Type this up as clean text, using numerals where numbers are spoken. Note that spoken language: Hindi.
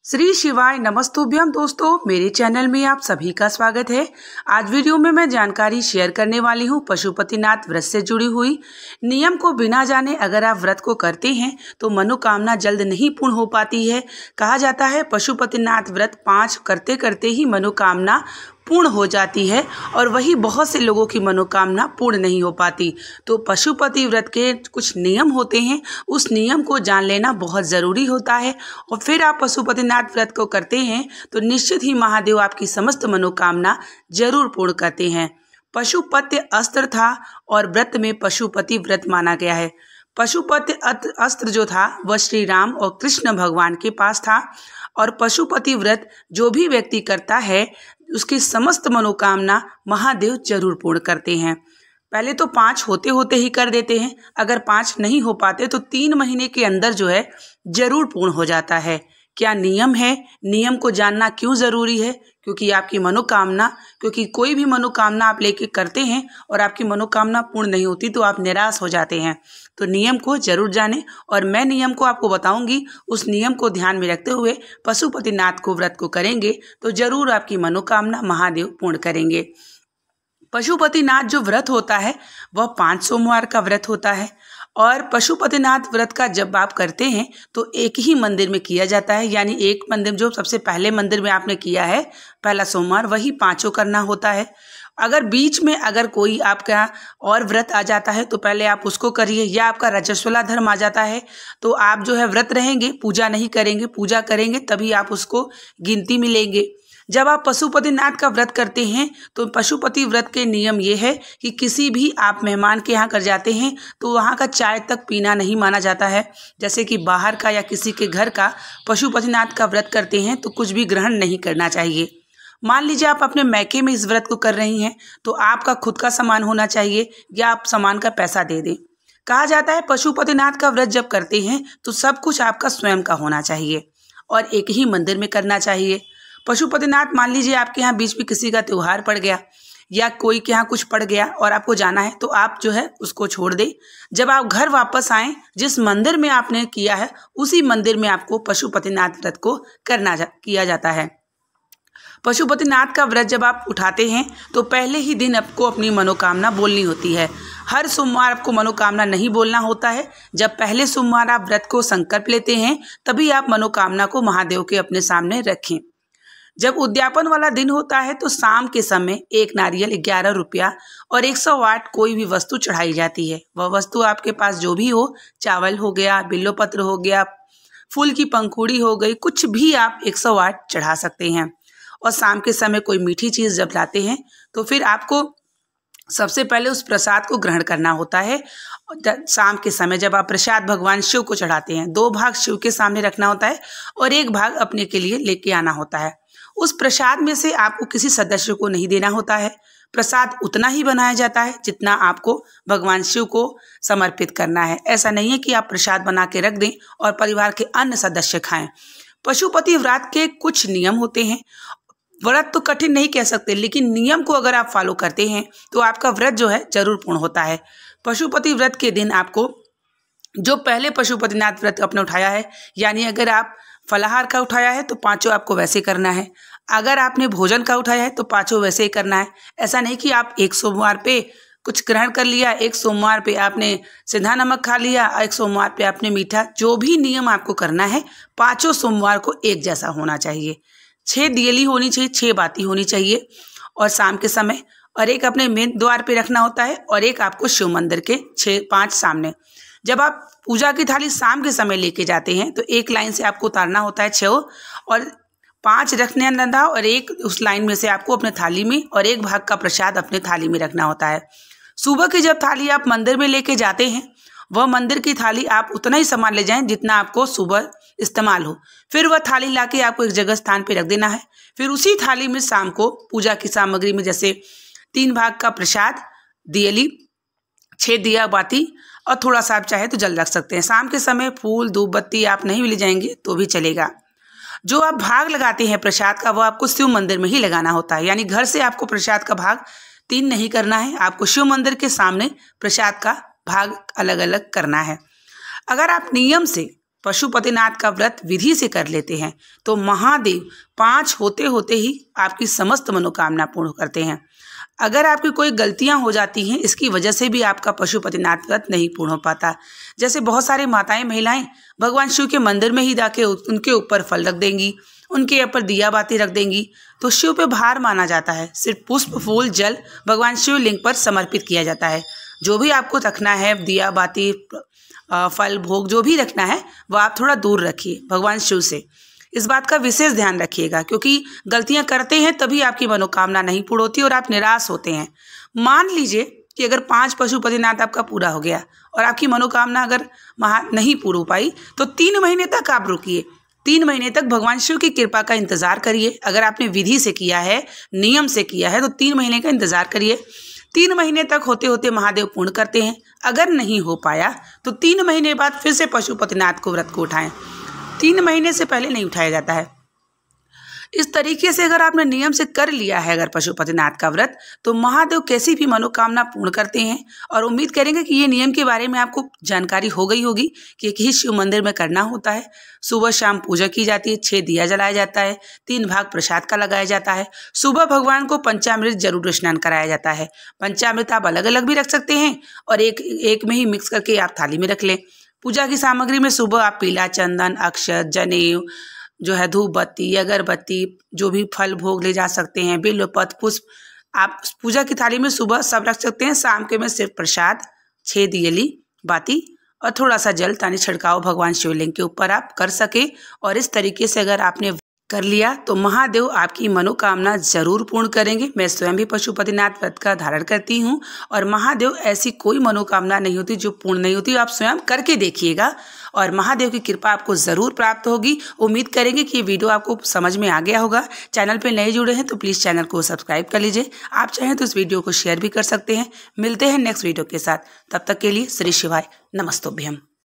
श्री शिवाय नमस्तुभ्यम। दोस्तों, मेरे चैनल में आप सभी का स्वागत है। आज वीडियो में मैं जानकारी शेयर करने वाली हूँ पशुपतिनाथ व्रत से जुड़ी हुई। नियम को बिना जाने अगर आप व्रत को करते हैं तो मनोकामना जल्द नहीं पूर्ण हो पाती है। कहा जाता है पशुपतिनाथ व्रत 5 करते करते ही मनोकामना पूर्ण हो जाती है और वही बहुत से लोगों की मनोकामना पूर्ण नहीं हो पाती। तो पशुपति व्रत के कुछ नियम होते हैं, उस नियम को जान लेना बहुत ज़रूरी होता है। और फिर आप पशुपतिनाथ व्रत को करते हैं तो निश्चित ही महादेव आपकी समस्त मनोकामना जरूर पूर्ण करते हैं। पशुपति अस्त्र था और व्रत में पशुपति व्रत माना गया है। पशुपति अस्त्र जो था वह श्री राम और कृष्ण भगवान के पास था और पशुपति व्रत जो भी व्यक्ति करता है उसकी समस्त मनोकामना महादेव जरूर पूर्ण करते हैं। पहले तो 5 होते होते ही कर देते हैं, अगर 5 नहीं हो पाते तो 3 महीने के अंदर जो है जरूर पूर्ण हो जाता है। क्या नियम है? नियम को जानना क्यों ज़रूरी है? क्योंकि आपकी मनोकामना, क्योंकि कोई भी मनोकामना आप लेके करते हैं और आपकी मनोकामना पूर्ण नहीं होती तो आप निराश हो जाते हैं। तो नियम को जरूर जानें और मैं नियम को आपको बताऊंगी। उस नियम को ध्यान में रखते हुए पशुपतिनाथ को व्रत को करेंगे तो जरूर आपकी मनोकामना महादेव पूर्ण करेंगे। पशुपतिनाथ जो व्रत होता है वह 5 सोमवार का व्रत होता है और पशुपतिनाथ व्रत का जब आप करते हैं तो एक ही मंदिर में किया जाता है। यानी एक मंदिर जो सबसे पहले मंदिर में आपने किया है पहला सोमवार, वही 5 करना होता है। अगर बीच में अगर कोई आपका और व्रत आ जाता है तो पहले आप उसको करिए, या आपका रजस्वला धर्म आ जाता है तो आप जो है व्रत रहेंगे, पूजा नहीं करेंगे, पूजा करेंगे तभी आप उसको गिनती में लेंगे। जब आप पशुपतिनाथ का व्रत करते हैं तो पशुपति व्रत के नियम ये है कि किसी भी आप मेहमान के यहाँ कर जाते हैं तो वहाँ का चाय तक पीना नहीं माना जाता है। जैसे कि बाहर का या किसी के घर का पशुपतिनाथ का व्रत करते हैं तो कुछ भी ग्रहण नहीं करना चाहिए। मान लीजिए आप अपने मैके में इस व्रत को कर रही हैं तो आपका खुद का सामान होना चाहिए या आप सामान का पैसा दे दें। कहा जाता है पशुपतिनाथ का व्रत जब करते हैं तो सब कुछ आपका स्वयं का होना चाहिए और एक ही मंदिर में करना चाहिए। पशुपतिनाथ, मान लीजिए आपके यहाँ बीच में किसी का त्यौहार पड़ गया या कोई के यहाँ कुछ पड़ गया और आपको जाना है तो आप जो है उसको छोड़ दें। जब आप घर वापस आएँ, जिस मंदिर में आपने किया है उसी मंदिर में आपको पशुपतिनाथ व्रत को किया जाता है। पशुपतिनाथ का व्रत जब आप उठाते हैं तो पहले ही दिन आपको अपनी मनोकामना बोलनी होती है। हर सोमवार आपको मनोकामना नहीं बोलना होता है। जब पहले सोमवार आप व्रत को संकल्प लेते हैं तभी आप मनोकामना को महादेव के अपने सामने रखें। जब उद्यापन वाला दिन होता है तो शाम के समय 1 नारियल 11 रुपया और 108 कोई भी वस्तु चढ़ाई जाती है। वह वस्तु आपके पास जो भी हो, चावल हो गया, बिल्वपत्र हो गया, फूल की पंखुड़ी हो गई, कुछ भी आप 108 चढ़ा सकते हैं। और शाम के समय कोई मीठी चीज़ जब लाते हैं तो फिर आपको सबसे पहले उस प्रसाद को ग्रहण करना होता है। शाम के समय जब आप प्रसाद भगवान शिव को चढ़ाते हैं, 2 भाग शिव के सामने रखना होता है और 1 भाग अपने के लिए लेके आना होता है। उस प्रसाद में से आपको किसी सदस्य को नहीं देना होता है। प्रसाद उतना ही बनाया जाता है जितना आपको भगवान शिव को समर्पित करना है। ऐसा नहीं है कि आप प्रसाद बना के रख दें और परिवार के अन्य सदस्य खाएं। पशुपति व्रत के कुछ नियम होते हैं। व्रत तो कठिन नहीं कह सकते, लेकिन नियम को अगर आप फॉलो करते हैं तो आपका व्रत जो है जरूर पूर्ण होता है। पशुपति व्रत के दिन आपको जो पहले पशुपतिनाथ व्रत आपने उठाया है, यानी अगर आप फलाहार का उठाया है तो 5 आपको वैसे करना है। अगर आपने भोजन का उठाया है तो 5 वैसे ही करना है। ऐसा नहीं कि आप एक सोमवार पे कुछ ग्रहण कर लिया, एक सोमवार पे आपने सीधा नमक खा लिया, एक सोमवार पे आपने मीठा। जो भी नियम आपको करना है 5 सोमवार को एक जैसा होना चाहिए। 6 दियली होनी चाहिए, 6 बाती होनी चाहिए और शाम के समय, और एक अपने मेन द्वार पे रखना होता है और एक आपको शिव मंदिर के 5 सामने। जब आप पूजा की थाली शाम के समय लेके जाते हैं तो एक लाइन से आपको उतारना होता है 6 और 5 रखने लगा और एक उस लाइन में से आपको अपने थाली में और 1 भाग का प्रसाद अपने थाली में रखना होता है। सुबह की जब थाली आप मंदिर में लेके जाते हैं, वह मंदिर की थाली आप उतना ही सामान ले जाएं जितना आपको सुबह इस्तेमाल हो। फिर वह थाली लाके आपको एक जगह स्थान पे रख देना है। फिर उसी थाली में शाम को पूजा की सामग्री में जैसे 3 भाग का प्रसाद, दियली, 6 दिया बाती और थोड़ा सा आप चाहे तो जल रख सकते हैं। शाम के समय फूल धूप बत्ती आप नहीं ले जाएंगे तो भी चलेगा। जो आप भाग लगाते हैं प्रसाद का, वो आपको शिव मंदिर में ही लगाना होता है। यानी घर से आपको प्रसाद का भाग 3 नहीं करना है, आपको शिव मंदिर के सामने प्रसाद का भाग अलग अलग करना है। अगर आप नियम से पशुपतिनाथ का व्रत विधि से कर लेते हैं तो महादेव 5 होते होते ही आपकी समस्त मनोकामना पूर्ण करते हैं। अगर आपकी कोई गलतियां हो जाती हैं, इसकी वजह से भी आपका पशुपतिनाथ व्रत नहीं पूर्ण हो पाता। जैसे बहुत सारी माताएं महिलाएं भगवान शिव के मंदिर में ही जाके उनके ऊपर फल रख देंगी, उनके ऊपर दिया बाती रख देंगी, तो शिव पे भार माना जाता है। सिर्फ पुष्प फूल जल भगवान शिव लिंग पर समर्पित किया जाता है। जो भी आपको रखना है, दिया बाती फल भोग जो भी रखना है, वह आप थोड़ा दूर रखिए भगवान शिव से। इस बात का विशेष ध्यान रखिएगा, क्योंकि गलतियां करते हैं तभी आपकी मनोकामना नहीं पूर्ण होती और आप निराश होते हैं। मान लीजिए कि अगर 5 पशुपतिनाथ आपका पूरा हो गया और आपकी मनोकामना अगर नहीं पूरी हो पाई, तो 3 महीने तक आप रुकिए। 3 महीने तक भगवान शिव की कृपा का इंतजार करिए। अगर आपने विधि से किया है, नियम से किया है, तो 3 महीने का इंतजार करिए। 3 महीने तक होते होते महादेव पूर्ण करते हैं। अगर नहीं हो पाया तो 3 महीने बाद फिर से पशुपतिनाथ को व्रत को उठाएं। 3 महीने से पहले नहीं उठाया जाता है। इस तरीके से अगर आपने नियम से कर लिया है अगर पशुपतिनाथ का व्रत, तो महादेव कैसी भी मनोकामना पूर्ण करते हैं। और उम्मीद करेंगे कि ये नियम के बारे में आपको जानकारी हो गई होगी कि एक ही शिव मंदिर में करना होता है। सुबह शाम पूजा की जाती है, 6 दिया जलाया जाता है, 3 भाग प्रसाद का लगाया जाता है। सुबह भगवान को पंचामृत जरूर स्नान कराया जाता है। पंचामृत आप अलग अलग भी रख सकते हैं और एक में ही मिक्स करके आप थाली में रख लें। पूजा की सामग्री में सुबह आप पीला चंदन, अक्षत, जनेऊ, जो है धूप बत्ती, अगरबत्ती, जो भी फल भोग ले जा सकते हैं, बिल्वपत्र, पुष्प, आप पूजा की थाली में सुबह सब रख सकते हैं। शाम के में सिर्फ प्रसाद, 6 दियली बाती और थोड़ा सा जल तानी छिड़काव भगवान शिवलिंग के ऊपर आप कर सके। और इस तरीके से अगर आपने कर लिया तो महादेव आपकी मनोकामना जरूर पूर्ण करेंगे। मैं स्वयं भी पशुपतिनाथ व्रत का धारण करती हूँ और महादेव ऐसी कोई मनोकामना नहीं होती जो पूर्ण नहीं होती। आप स्वयं करके देखिएगा और महादेव की कृपा आपको ज़रूर प्राप्त होगी। उम्मीद करेंगे कि ये वीडियो आपको समझ में आ गया होगा। चैनल पे नए जुड़े हैं तो प्लीज़ चैनल को सब्सक्राइब कर लीजिए। आप चाहें तो इस वीडियो को शेयर भी कर सकते हैं। मिलते हैं नेक्स्ट वीडियो के साथ, तब तक के लिए श्री शिवाय नमस्तुभ्यम।